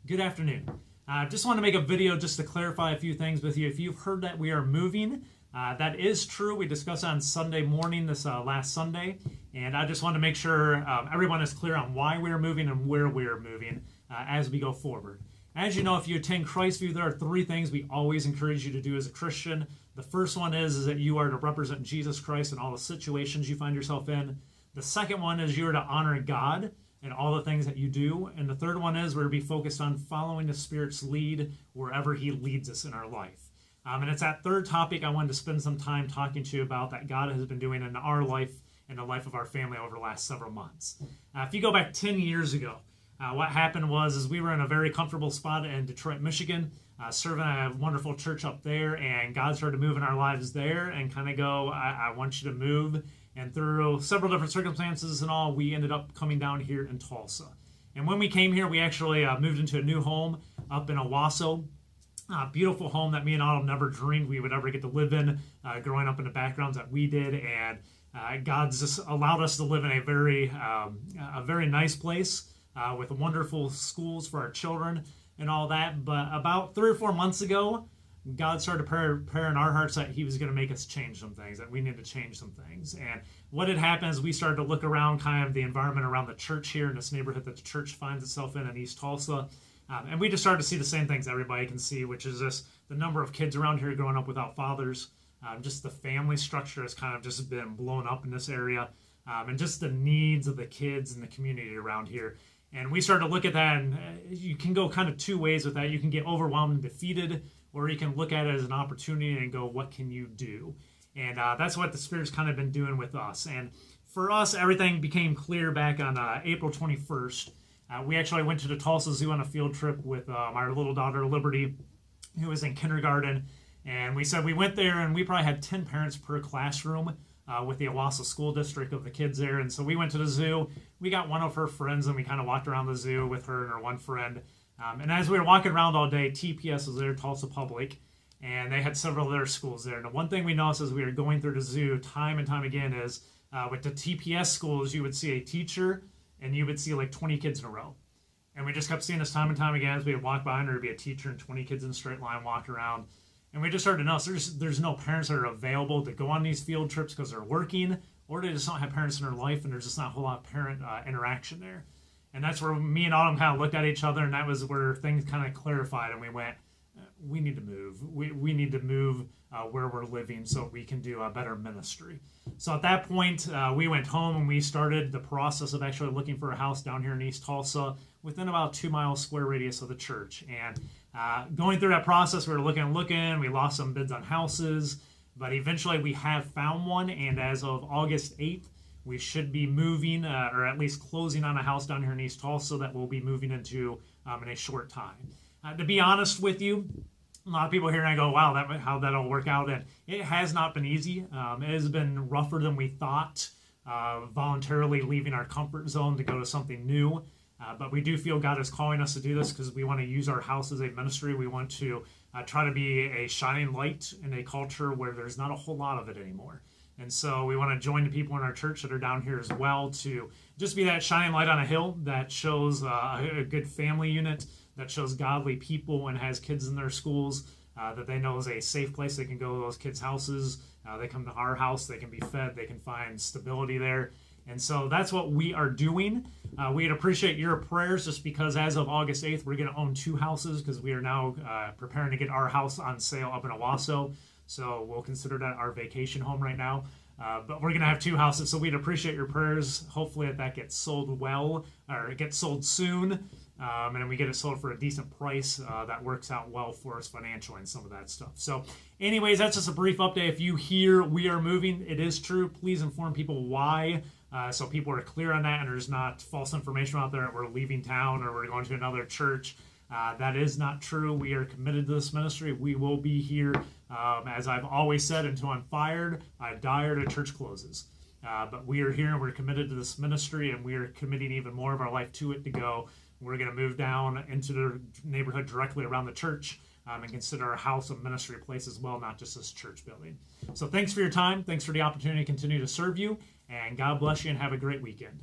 Good afternoon. Just want to make a video just to clarify a few things with you. If you've heard that we are moving, that is true. We discussed on Sunday morning, this last Sunday, and I just want to make sure everyone is clear on why we are moving and where we are moving as we go forward. As you know, if you attend Christview, there are three things we always encourage you to do as a Christian. The first one is that you are to represent Jesus Christ in all the situations you find yourself in. The second one is you are to honor God in all the things that you do. And the third one is we're to be focused on following the Spirit's lead wherever He leads us in our life. And it's that third topic I wanted to spend some time talking to you about that God has been doing in our life and the life of our family over the last several months. If you go back 10 years ago, what happened was we were in a very comfortable spot in Detroit, Michigan, serving a wonderful church up there, and God started to move in our lives there and kind of go, I want you to move. And through several different circumstances and all, we ended up coming down here in Tulsa. And when we came here, we actually moved into a new home up in Owasso. Beautiful home that me and Otto never dreamed we would ever get to live in, growing up in the backgrounds that we did. And God's just allowed us to live in a very nice place with wonderful schools for our children and all that. But about 3 or 4 months ago, God started prayer in our hearts that He was going to make us change some things, that we need to change some things. And what had happened is we started to look around kind of the environment around the church here in this neighborhood that the church finds itself in East Tulsa. And we just started to see the same things everybody can see, which is just the number of kids around here growing up without fathers. Just the family structure has kind of just been blown up in this area. And just the needs of the kids and the community around here. And we started to look at that, and you can go kind of two ways with that. You can get overwhelmed and defeated, or you can look at it as an opportunity and go, what can you do? And that's what the Spirit's kind of been doing with us. And for us, everything became clear back on April 21st. We actually went to the Tulsa Zoo on a field trip with our little daughter, Liberty, who was in kindergarten. And we said we went there, and we probably had 10 parents per classroom with the Owasso School District of the kids there. And so we went to the zoo. We got one of her friends, and we kind of walked around the zoo with her and her one friend. And as we were walking around all day, TPS was there, Tulsa Public, and they had several of their schools there. And the one thing we noticed as we were going through the zoo time and time again is with the TPS schools, you would see a teacher, and you would see like 20 kids in a row. And we just kept seeing this time and time again as we would walk by, and there would be a teacher and 20 kids in a straight line walk around. And we just started to notice there's no parents that are available to go on these field trips because they're working, or they just don't have parents in their life, and there's just not a whole lot of parent interaction there. And that's where me and Autumn kind of looked at each other, and that was where things kind of clarified, and we went, we need to move. We need to move where we're living so we can do a better ministry. So at that point, we went home, and we started the process of actually looking for a house down here in East Tulsa within about a 2-mile square radius of the church. And going through that process, we were looking, we lost some bids on houses, but eventually we have found one, and as of August 8th, we should be moving, or at least closing on a house down here in East Tulsa that we'll be moving into in a short time. To be honest with you, a lot of people here and I go, wow, how that'll work out. And it has not been easy. It has been rougher than we thought, voluntarily leaving our comfort zone to go to something new. But we do feel God is calling us to do this because we want to use our house as a ministry. We want to try to be a shining light in a culture where there's not a whole lot of it anymore. And so we want to join the people in our church that are down here as well to just be that shining light on a hill that shows a good family unit, that shows godly people and has kids in their schools that they know is a safe place. They can go to those kids' houses. They come to our house. They can be fed. They can find stability there. And so that's what we are doing. We'd appreciate your prayers just because as of August 8th, we're going to own 2 houses because we are now preparing to get our house on sale up in Owasso. So we'll consider that our vacation home right now. But we're going to have 2 houses, so we'd appreciate your prayers. Hopefully that gets sold well, or it gets sold soon, and we get it sold for a decent price that works out well for us financially and some of that stuff. So anyways, that's just a brief update. If you hear we are moving, it is true. Please inform people why, so people are clear on that and there's not false information out there that we're leaving town or we're going to another church. That is not true. We are committed to this ministry. We will be here, as I've always said, until I'm fired, I die, or the church closes. But we are here, and we're committed to this ministry, and we are committing even more of our life to it to go. We're going to move down into the neighborhood directly around the church and consider our house a ministry place as well, not just this church building. So thanks for your time. Thanks for the opportunity to continue to serve you, and God bless you, and have a great weekend.